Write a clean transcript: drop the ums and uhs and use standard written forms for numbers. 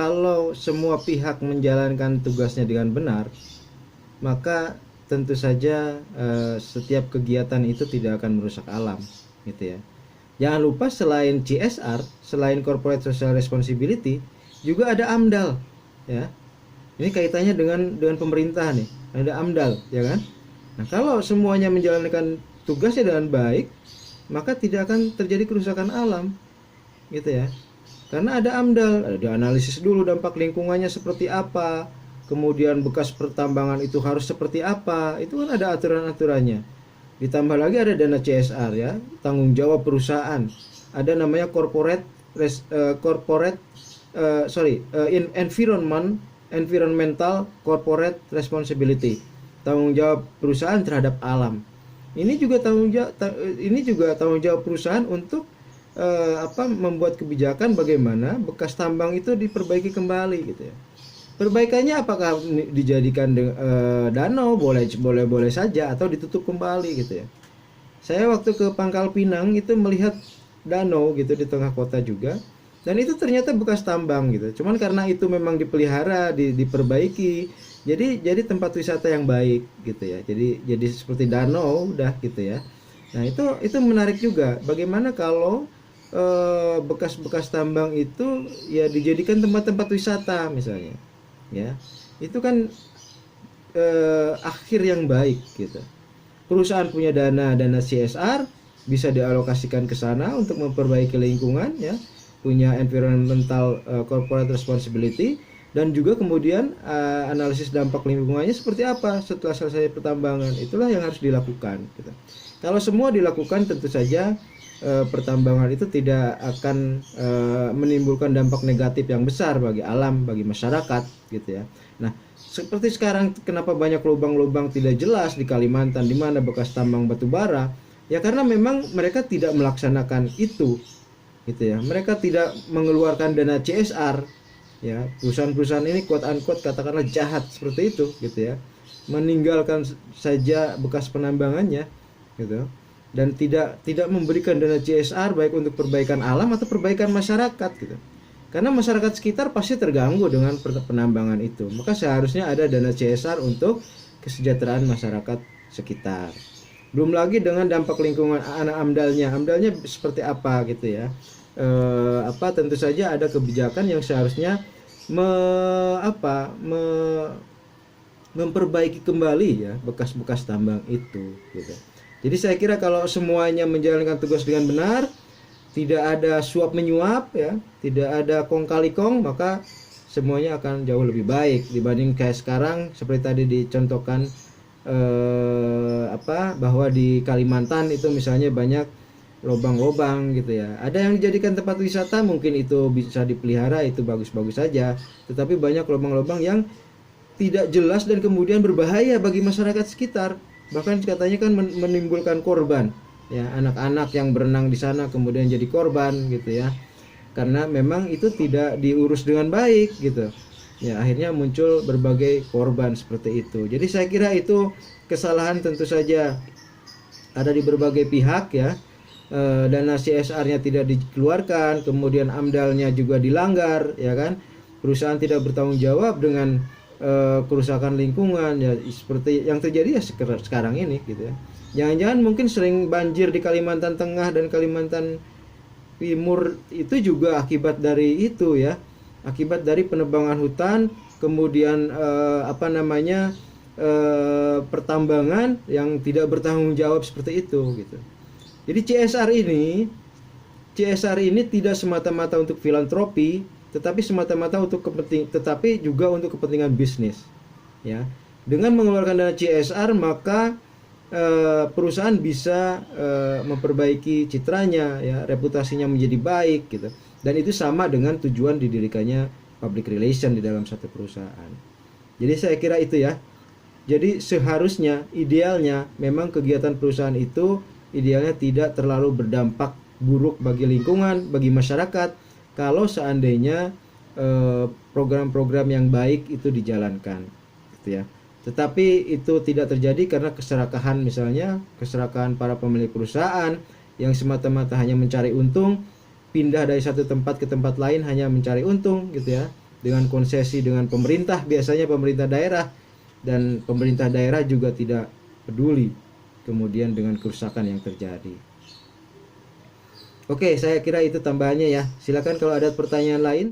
kalau semua pihak menjalankan tugasnya dengan benar, maka tentu saja setiap kegiatan itu tidak akan merusak alam, gitu ya. Jangan lupa selain CSR, selain Corporate Social Responsibility, juga ada AMDAL, ya. Ini kaitannya dengan pemerintah nih, ada AMDAL, ya kan? Nah, kalau semuanya menjalankan tugasnya dengan baik, maka tidak akan terjadi kerusakan alam, gitu ya. Karena ada AMDAL, ada dianalisis dulu dampak lingkungannya seperti apa, kemudian bekas pertambangan itu harus seperti apa, itu kan ada aturan-aturannya. Ditambah lagi ada dana CSR, ya, tanggung jawab perusahaan. Ada namanya environmental corporate responsibility, tanggung jawab perusahaan terhadap alam. Ini juga tanggung jawab perusahaan untuk membuat kebijakan bagaimana bekas tambang itu diperbaiki kembali, gitu ya. Perbaikannya apakah dijadikan danau, boleh saja, atau ditutup kembali, gitu ya. Saya waktu ke Pangkal Pinang itu melihat danau gitu di tengah kota juga, dan itu ternyata bekas tambang gitu. Cuman karena itu memang dipelihara, diperbaiki, jadi tempat wisata yang baik, gitu ya. Jadi seperti danau udah, gitu ya. Nah, itu menarik juga. Bagaimana kalau bekas-bekas tambang itu ya dijadikan tempat-tempat wisata misalnya, ya. Itu kan akhir yang baik, gitu. Perusahaan punya dana CSR, bisa dialokasikan ke sana untuk memperbaiki lingkungan, ya, punya environmental corporate responsibility, dan juga kemudian analisis dampak lingkungannya seperti apa setelah selesai pertambangan. Itulah yang harus dilakukan, gitu. Kalau semua dilakukan, tentu saja pertambangan itu tidak akan menimbulkan dampak negatif yang besar bagi alam, bagi masyarakat, gitu ya. Nah, seperti sekarang kenapa banyak lubang-lubang tidak jelas di Kalimantan di mana bekas tambang batu bara? Ya karena memang mereka tidak melaksanakan itu, gitu ya. Mereka tidak mengeluarkan dana CSR, ya. Perusahaan-perusahaan ini quote unquote katakanlah jahat seperti itu, gitu ya. Meninggalkan saja bekas penambangannya, gitu. Dan tidak memberikan dana CSR baik untuk perbaikan alam atau perbaikan masyarakat, gitu. Karena masyarakat sekitar pasti terganggu dengan penambangan itu. Maka seharusnya ada dana CSR untuk kesejahteraan masyarakat sekitar. Belum lagi dengan dampak lingkungan AMDAL-nya. AMDAL-nya seperti apa, gitu ya. Tentu saja ada kebijakan yang seharusnya memperbaiki kembali, ya, bekas-bekas tambang itu, gitu. Jadi saya kira kalau semuanya menjalankan tugas dengan benar, tidak ada suap menyuap, ya, tidak ada kong kali kong, maka semuanya akan jauh lebih baik dibanding kayak sekarang seperti tadi dicontohkan bahwa di Kalimantan itu misalnya banyak lubang-lubang, gitu ya. Ada yang dijadikan tempat wisata, mungkin itu bisa dipelihara, itu bagus-bagus saja, tetapi banyak lubang-lubang yang tidak jelas dan kemudian berbahaya bagi masyarakat sekitar, bahkan katanya kan menimbulkan korban, ya, anak-anak yang berenang di sana kemudian jadi korban, gitu ya, karena memang itu tidak diurus dengan baik, gitu ya. Akhirnya muncul berbagai korban seperti itu. Jadi saya kira itu kesalahan tentu saja ada di berbagai pihak, ya. Dana CSR-nya tidak dikeluarkan, kemudian AMDAL-nya juga dilanggar, ya kan. Perusahaan tidak bertanggung jawab dengan kerusakan lingkungan, ya, seperti yang terjadi ya sekarang ini, gitu ya. Jangan-jangan mungkin sering banjir di Kalimantan Tengah dan Kalimantan Timur itu juga akibat dari itu, ya, akibat dari penebangan hutan, kemudian pertambangan yang tidak bertanggung jawab seperti itu, gitu. Jadi CSR ini tidak semata-mata untuk filantropi, tetapi semata-mata tetapi juga untuk kepentingan bisnis, ya. Dengan mengeluarkan dana CSR, maka perusahaan bisa memperbaiki citranya, ya, reputasinya menjadi baik, gitu. Dan itu sama dengan tujuan didirikannya public relation di dalam satu perusahaan. Jadi saya kira itu, ya. Jadi seharusnya idealnya memang kegiatan perusahaan itu idealnya tidak terlalu berdampak buruk bagi lingkungan, bagi masyarakat, kalau seandainya program-program yang baik itu dijalankan, gitu ya. Tetapi itu tidak terjadi karena keserakahan, misalnya keserakahan para pemilik perusahaan yang semata-mata hanya mencari untung, pindah dari satu tempat ke tempat lain hanya mencari untung, gitu ya. dengan konsesi dengan pemerintah, biasanya pemerintah daerah, dan pemerintah daerah juga tidak peduli kemudian dengan kerusakan yang terjadi. Oke, saya kira itu tambahannya ya. Silakan kalau ada pertanyaan lain.